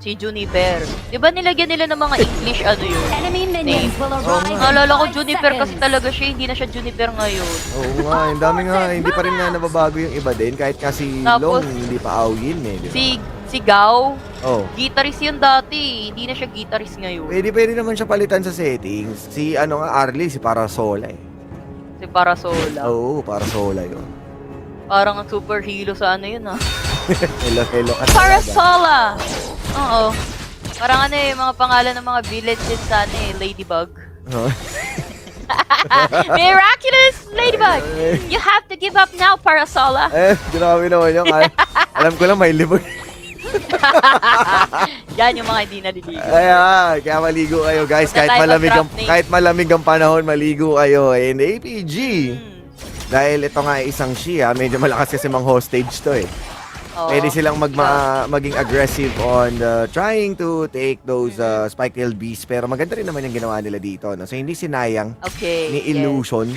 Si Juniper. Di ba nilagyan nila ng mga English ano yun? Enemy minions will arrive. Naalala ko in 5 Juniper kasi seconds. talaga siya, hindi na siya Juniper ngayon. Oo nga, ang dami nga, hindi pa rin nga nababago yung iba din. Kahit kasi Tapos, Long, hindi pa awin eh, di ba? Si Gao, Oh. guitarist yun dati. Hindi na siya guitarist ngayon. Pwede naman siya palitan sa settings. Si ano nga, Arlie, si Parasola eh. Si Parasola. Oo, Parasola yun. Parang ang superhero sa ano yun ah. Hello ka talaga. Parasola! Oo. Parang ano yung mga pangalan ng mga village din sa ano eh, Ladybug. Oh. Miraculous Ladybug! You have to give up now, Parasola! Grabe naman yun. Alam ko lang may libog. Yan yung mga hindi naliligo. Ayan, kaya maligo kayo guys. Punta tayo Kahit malamig ang panahon, maligo kayo. And APG. Hmm. Dahil ito nga ay isang Shia, medyo malakas kasi mang hostage to eh. Oo. Pwede silang maging aggressive on trying to take those spike LBs. Pero maganda rin naman yung ginawa nila dito. No? So hindi sinayang Okay. ni yes. Illusion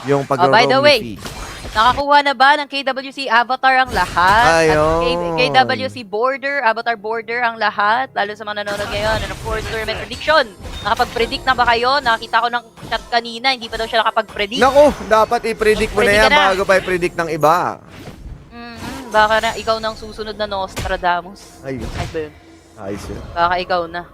yung Oh, by the pag-roam way, ni Fee. nakakuha na ba ng KWC Avatar ang lahat? Ayun. At KWC Border, Avatar Border ang lahat? Lalo sa mga nanonood ngayon. And of course, tournament prediction. Nakapag-predict na ba kayo? Nakita ko ng chat kanina, hindi pa daw siya nakapag-predict. Naku, dapat i-predict mo na Predict yan ka na. bago pa i-predict ng iba. Baka na ikaw nang susunod na Nostradamus. Ay, Ay ba yun? ayos yun. Baka ikaw na.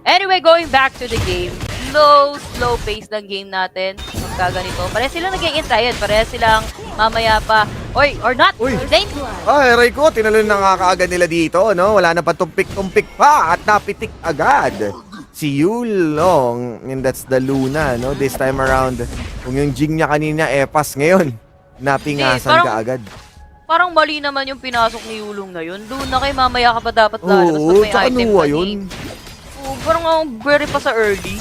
Anyway, going back to the game. Slow pace ng game natin. Magkaganito. Pareha silang nag-i-intayin. Pareha silang mamaya pa. Oy, or not. Uy. Zane. Ay, aray ko, tinalo na nga kaagad nila dito, no? Wala na pa tumpik-tumpik pa at napitik agad. Si Yulong, and that's the Luna, no? This time around, kung yung Jing niya kanina, pass ngayon. Napingasan Hindi, ka agad. Parang mali naman yung pinasok ni Yulong na yun. Doon na kay mamaya ka pa dapat lalabas pag Oo, may tsaka item Nuwa ka yun. Oo, parang very pa sa early.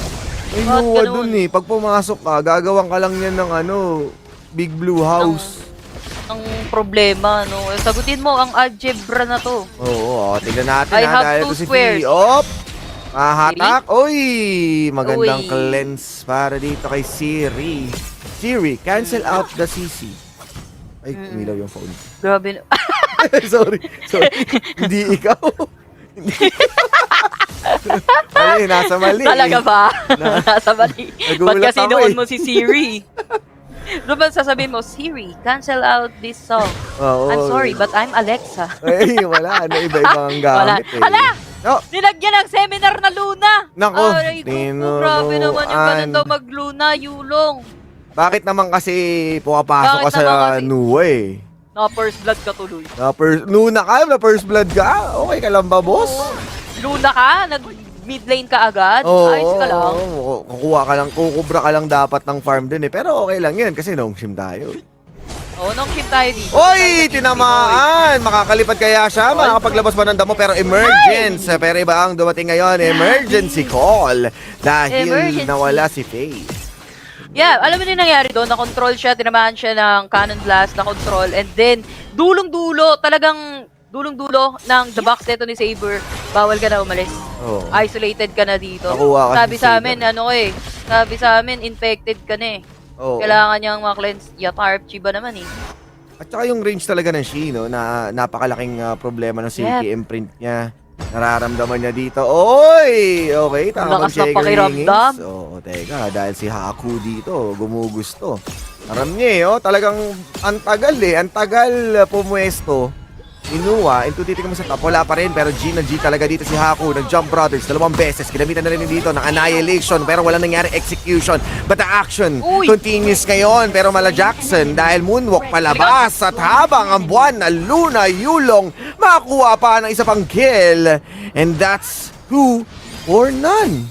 Ay, Bakit Nuwa ganun? dun eh. Pag pumasok ka, gagawan ka lang yan ng ano, Big Blue House. Ang problema, no? Sagutin mo ang algebra na to. Oo, tignan natin I ha. have Dahil two ito si squares. Fee. Op! Mahatak. Uy! Uy. Magandang cleanse para dito kay Siri. Siri, cancel out the CC. Ay, umilaw yung phone. Grabe. sorry. Hindi ikaw. Mali, nasa mali. Talaga ba? Nasa mali. Ba't Nagulat kasi ako noon eh. mo si Siri? Ano ba sasabihin mo? Siri, cancel out this song. Oo. I'm sorry, but I'm Alexa. Ay, wala. Ano, iba-ibang Wala. gamit eh. Hala! No. Nilagyan ng seminar na Luna! Nako, Aray ko po, grabe naman yung ganun daw mag-Luna, Yulong. Bakit naman kasi pumapasok Bakit ka sa naman kasi? Nuwa eh? Na first blood ka tuloy. Nuna ka? Na first blood ka? Okay ka lang ba, boss? Luna ka? Nag-mid lane ka agad? Ayos ka lang? Oo, kukuha ka lang, kukubra ka lang dapat ng farm din eh. Pero okay lang yan kasi long-sim tayo. Oo, nung ship tayo dito. Oy, tinamaan! Makakalipad kaya siya? Makakapaglabas ba ng damo? Pero emergence! Pero iba ang dumating ngayon, emergency call. Dahil Emergency. nawala si Faye. Yeah, alam mo din nangyari doon, na-control siya, tinamaan siya ng cannon blast, na-control, and then, dulong-dulo, talagang dulong-dulo ng the box neto ni Saber, bawal ka na umalis. Oo. Isolated ka na dito. Nakuha ka Sabi si sa Saber. amin, sabi sa amin, infected ka na eh. Oo. Kailangan niyang ma-cleanse. Yatarp, Chiba naman eh. At saka yung range talaga ng Shino na napakalaking problema ng silky imprint niya. Nararamdaman niya dito. Oy! Okay, tama Lakas ng pakiramdam. Oo, teka, dahil si Haku dito, gumugusto. Aram niya eh, oh, talagang antagal eh. Antagal pumuesto. Inuwa, into titignan mo sa top, wala pa rin. Pero G na G talaga dito si Haku. Nag-jump brothers, 2 beses. Kinamitan na rin dito ng annihilation. Pero walang nangyari execution. But the action Uy! continues ngayon. Pero mala Jackson dahil moonwalk palabas. At habang ang buwan na Luna Yulong makakuha pa ng isa pang kill. And that's who or none.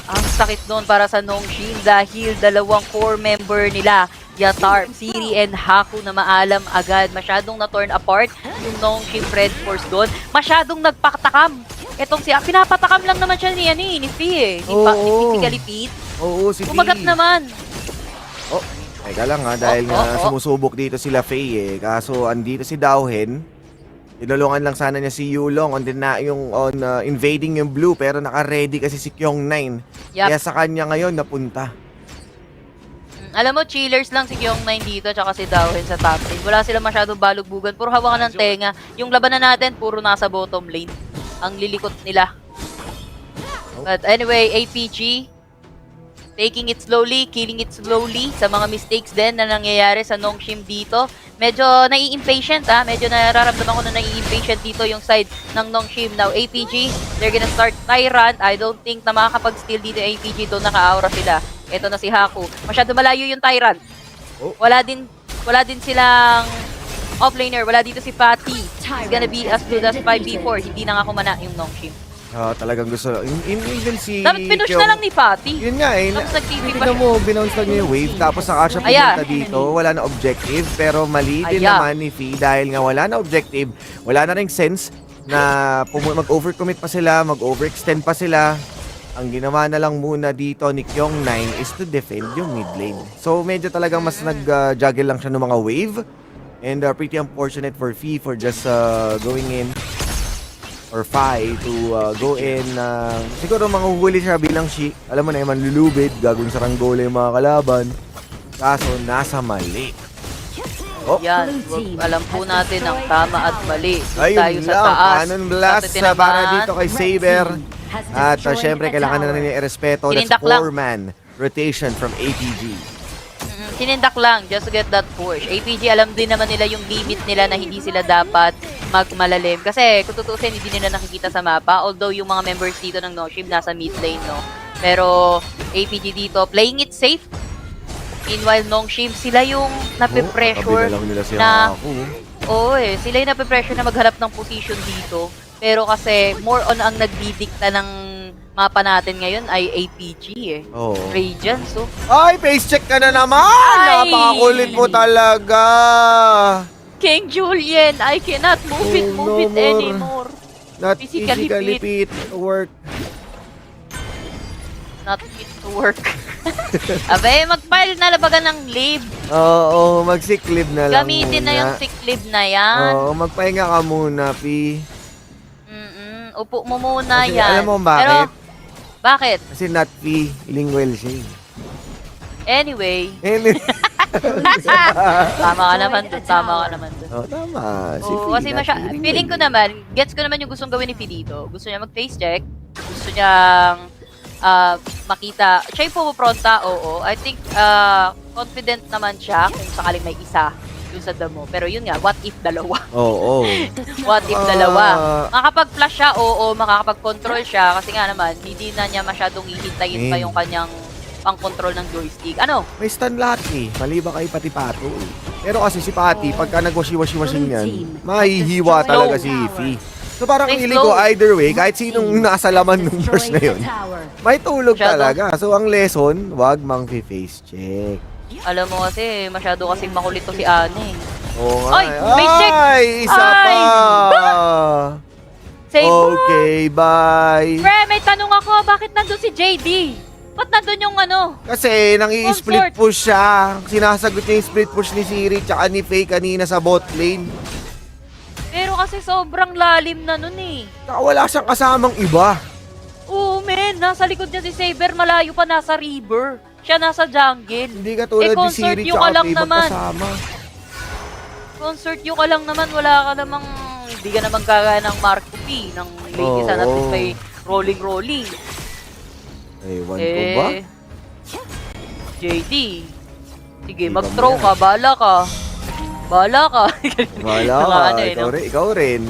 Ang sakit doon para sa Nongshim dahil dalawang core member nila, Yatarp, Siri, and Haku na maalam agad. Masyadong na-torn apart yung Nongshim Red Force doon. Masyadong nagpatakam. Etong pinapatakam lang naman siya ni Fee eh. Ni Oo. physically fit. Oo, si Kumagat Fee. naman. Oh, teka lang ha, dahil nga sumusubok dito sila Faye eh. Kaso andito si Dowhen. Tinulungan lang sana niya si Yulong on invading yung blue pero naka-ready kasi si Kyong9. Yup. Kaya sa kanya ngayon napunta. Alam mo, chillers lang si Kyong9 dito tsaka si Dowhen sa top lane. Wala sila masyadong balugbugan. Puro hawakan ng tenga. Yung labanan natin, puro nasa bottom lane. ang lilikot nila. But anyway, APG, taking it slowly, killing it slowly sa mga mistakes din na nangyayari sa Nongshim dito. Medyo nai-impatient medyo nararamdaman ko na nai-impatient dito yung side ng Nongshim. Now APG, they're gonna start Tyrant. I don't think na makakapag-steal dito yung APG, doon naka-aura sila. Ito na si Haku. Masyado malayo yung Tyrant. Oh. Wala din silang offlaner. Wala dito si Fatty. He's gonna be as good as 5v4. Hindi na nga kumana yung Nongshim. Talagang gusto. Even si Dapat pinush na lang ni Fatty. Yun nga Tapos nag-TP pa tignan siya. mo, binounce lang niya yung wave, tapos saka siya pumunta dito, wala na objective, pero mali din naman ni Fee dahil nga wala na objective, wala na ring sense na mag-overcommit pa sila, mag-overextend pa sila. Ang ginawa na lang muna dito ni Kyong9 is to defend yung mid lane. So medyo talagang mas nag-juggle lang siya ng mga wave, and pretty unfortunate for Fee for just going in or Fai to go in. Siguro manghuhuli siya bilang Shi. Alam mo na naman, lulubid, gagawin saranggola yung mga kalaban. Kaso, nasa mali. Oh. Yan, alam po natin ang tama at mali. Doon Ayun tayo sa lang, taas. cannon blast Sa tinamaan. para dito kay Saber. At syempre, kailangan na rin i-respeto. That's Sinindak lang. 4-man rotation from APG. Sinindak lang just to get that push. APG, alam din naman nila yung limit nila na hindi sila dapat magmalalim. Kasi kung tutusin, hindi nila nakikita sa mapa. Although yung mga members dito ng Nongshim nasa mid lane, no? Pero APG dito, playing it safe. Meanwhile, Nongshim, sila yung nape-pressure lang nila si na... Haku. Oo sila yung nape-pressure na maghanap ng position dito. Pero kasi more on ang nagdidikta ng mapa natin ngayon ay APG Oo. Radiance, so. Ay, face check ka na naman! Ay! Napakakulit mo talaga! King Julian, I cannot move it Oh, no more. anymore. Not Physically physically fit to work. Not fit to work. Abe, mag-file na labagan ng leave. Oo, mag-sick-leave na lang Gamitin muna. na yung sick leave na yan. Oo, magpahinga ka muna, Pi. Upo mo muna Kasi yan. alam mo bakit? Pero, bakit? Kasi not Pi, lingual siya. Anyway, Eh, tama ka naman dun, tama ka naman dun. oh, tama. Si Oo, Fi, kasi not Pi, lingual. feeling ko naman, gets ko naman yung gustong gawin ni Fi dito. Gusto niya mag-face check, gusto niyang makita, siya yung pumupronta, oo. I think confident naman siya kung sakaling may isa dun sa damo. Pero yun nga, what if dalawa? Oo. What if dalawa? Makakapag-flash siya, oo, makakapag-control siya kasi nga naman, hindi na niya masyadong hihintayin pa yung kanyang pang-control ng joystick. Ano? May stun lahat eh. Maliba kay pati Pato eh. Pero kasi si Pati, pagka nagwashi-washi-washing yan, mahihiwa talaga si Fi. So parang May feeling ko slow. either way, kahit sinong nasa laman ng verse na yun, may tulog Masyado. talaga. So ang lesson, wag mang face check. Alam mo kasi, masyado kasing makulit to si Ane. Oo nga. Ay, face check! Ay, isa Ay! pa! Say, Okay, bye! Pre, may tanong ako, bakit nandun si JD? Ba't nandun yung ano? Kasi nang-i-split Consort. push siya. Sinasagot niya yung split push ni Siri tsaka ni Faye kanina sa bot lane. Pero kasi sobrang lalim na nun eh. Tsaka wala siyang kasamang iba. Oo, men. Nasa likod niya si Saber. Malayo pa nasa river. Siya nasa jungle. Hindi ka tulad ni consort Siri yung ka tsaka lang Faye naman. magkasama. Concert yung ka lang naman. Wala ka namang... Hindi ka naman kagaya ng Marco P. Ng lady Oo. sana at least may rolling. Ewan ko ba? JD. Sige, Di ba mag-throw mo ka. Bala ka. Bala ka. Wala Mga ka. ano eh, no? Ikaw rin.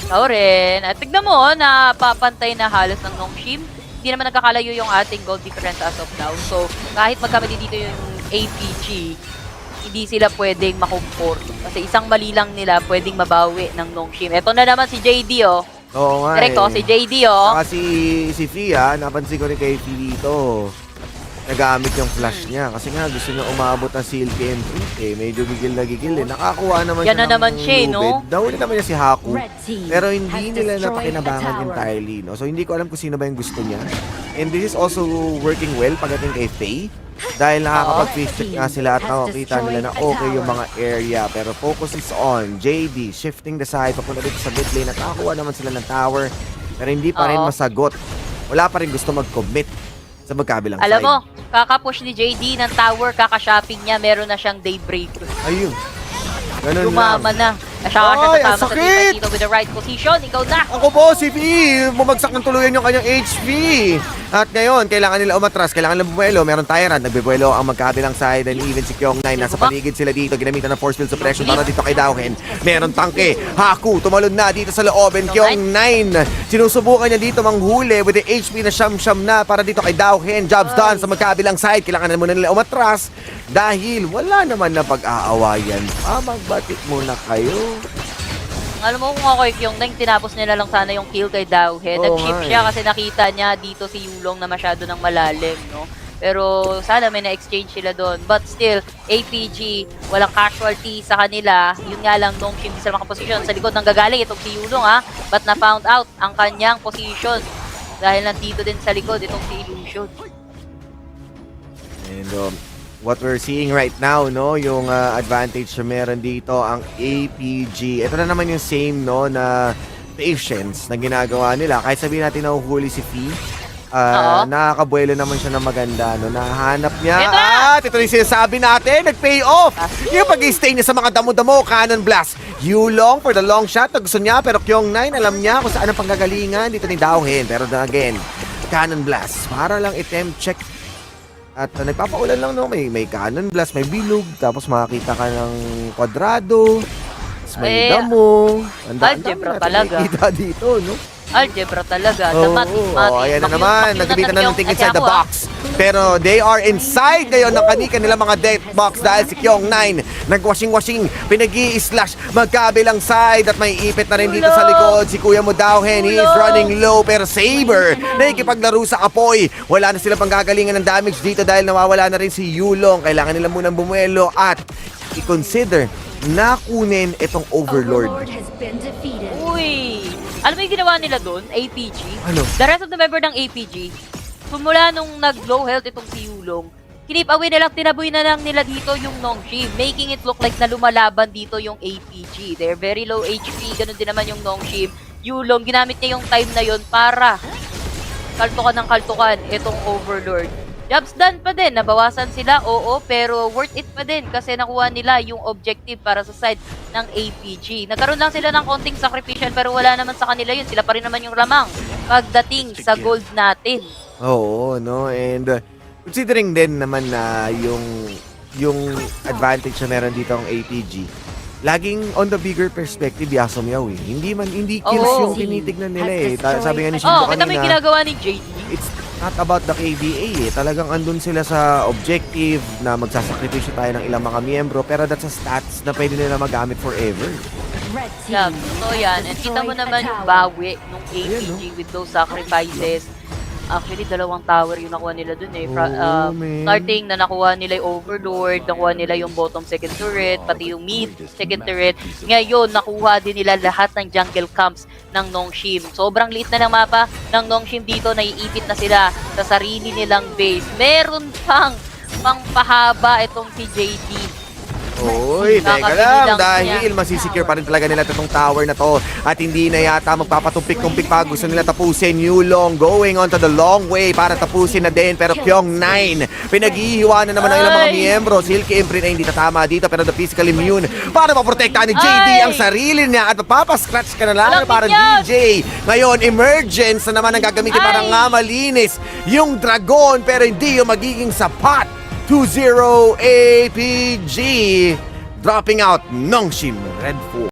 Ikaw rin. At tignan mo, napapantay na halos ng Nongshim. Hindi naman nagkakalayo yung ating goal difference as of now. So, kahit magkamali dito yung APG, hindi sila pwedeng makumport. Kasi isang mali lang nila pwedeng mabawi ng Nongshim. Ito na naman si JD, oh. Oo nga Direct, oh, si JD, oh. Saka si Fia, napansin ko rin kay Fia dito. Nagamit yung flash niya kasi nga gusto niya umabot ng silky entry eh. Medyo gigil na gigil eh. Nakakuha naman Yan siya na naman siya, eh, no? lubid. Nahuli naman niya si Haku. Pero hindi has nila destroyed napakinabangan a tower. entirely. No? So hindi ko alam kung sino ba yung gusto niya. And this is also working well pagdating kay Faye. Dahil nakakapag-face check nga sila at nakakita nila na okay yung mga area. Pero focus is on JD shifting the side papunta dito sa mid lane at nakakuha naman sila ng tower. Pero hindi pa rin Oo. masagot. Wala pa rin gusto mag-commit sa magkabilang Alam side. mo, kakapush ni JD ng tower, kaka-shopping niya, meron na siyang daybreak. Ayun. Ganun Lumama lang. na. Siya Ay, ang kasama sa sakit! team dito with the right position. Ikaw na! Ako po, si V, bumagsak ng tuluyan yung kanyang HP. At ngayon, kailangan nila umatras, kailangan nila bumuelo. Meron Tyrant, nagbibuelo ang magkabilang side and even si Kyong9. Nasa paligid sila dito, ginamitan ng force field suppression para dito kay Dowhen. Meron tangke, Haku, tumalon na dito sa loob and Kyong9. Sinusubukan niya dito manghuli with the HP na siyam-siyam na para dito kay Dowhen. Jobs done sa magkabilang side, kailangan na muna nila umatras dahil wala naman na pag-aawayan. Magbatik muna kayo. Alam mo kung ako yung nang tinapos nila lang sana yung kill kay Dowhead. Oo Nag-ship nga siya kasi nakita niya dito si Yulong na masyado ng malalim, no? Pero sana may na-exchange sila doon. But still, APG, walang casualty sa kanila. Yun nga lang, nung hindi sila makaposisyon. Sa likod nang gagaling itong si Yulong, ha? But na-found out ang kanyang position. Dahil nandito din sa likod itong si Illusion. And what we're seeing right now, no, yung advantage na meron dito ang APG. Ito na naman yung same, no, na patience na ginagawa nila. Kahit sabihin natin na uhuli si Fee, nakakabuelo naman siya ng maganda, no, nahanap niya. Ito! At ito yung sinasabi natin, nag-pay off. Yung pag-stay niya sa mga damo-damo, cannon blast. Yulong for the long shot na gusto niya, pero Kyong9 alam niya kung saan ang panggagalingan dito ni Dowhen. Pero again, cannon blast para lang i-tempt check. At nagpapaulan lang, no, may cannon blast, may bilog, tapos makakita ka ng kwadrado, tapos may damo. Ang algebra talaga. Kita dito, no? Algebra talaga. Oo, ayan na naman. Nagbitan na ng tingin inside the box. Pero they are inside ngayon ng kanilang mga death box dahil si Kyong9 nagwashing-washing, pinag-i-slash magkabilang side at may ipit na rin dito sa likod. Si Kuya mo Dowhen, he is running low pero Saber nakikipaglaro sa apoy. Wala na sila pang gagalingan ng damage dito dahil nawawala na rin si Yulong. Kailangan nila munang bumuelo at i-consider na kunin itong Overlord. has been defeated. Uy! Alam mo yung ginawa nila doon? APG? Ano? The rest of the member ng APG, simula nung nag-low health itong si Yulong, kinip away na lang, tinaboy na lang nila dito yung Nongshim, making it look like na lumalaban dito yung APG. They're very low HP, ganun din naman yung Nongshim. Yulong, ginamit niya yung time na yon para kaltukan ng kaltukan itong Overlord. Jobs done pa din, nabawasan sila, oo, pero worth it pa din kasi nakuha nila yung objective para sa side ng APG. Nagkaroon lang sila ng konting sacrificial pero wala naman sa kanila yun. Sila pa rin naman yung lamang pagdating sa gold natin. Oo, no? And considering din naman na yung advantage na meron dito ang APG, laging on the bigger perspective, Yasum Yaw eh. Hindi kills Oo. yung tinitignan nila eh. Sabi nga ni Shinjo Oh, kita mo yung kanina, ginagawa ni JD. it's not about the KBA eh. Talagang andun sila sa objective na magsasakripisyo tayo ng ilang mga miyembro pero that's a stats na pwede nila magamit forever. Red Yeah, team totoo yan. And kita mo destroyed a naman yung tower. bawi ng APG with those sacrifices. Actually, 2 tower yung nakuha nila dun eh. Oh, man. Starting na nakuha nila yung Overlord, nakuha nila yung bottom second turret, pati yung mid second turret. Ngayon, nakuha din nila lahat ng jungle camps ng Nongshim. Sobrang liit na ng mapa ng Nongshim dito, naiipit na sila sa sarili nilang base. Meron pang pangpahaba itong si JD. Oy, teka Nakakabilang lang, dahil niya. masisecure pa rin talaga nila itong tower na to at hindi na yata magpapatumpik-tumpik pa. Gusto nila tapusin. Yulong going on to the long way para tapusin na din. Pero Kyong9, pinaghihiwa na naman ng ilang mga Ay! miyembro. Silky Imprint ay hindi tatama dito pero the physical immune para maprotektahan ni JD Ay! ang sarili niya at mapapascratch ka na lang Walang para binyag! DJ. Ngayon, emergence na naman ang gagamitin para Ay! nga malinis yung dragon pero hindi yung magiging sapat. 2-0 APG. Dropping out Nongshim Red 4.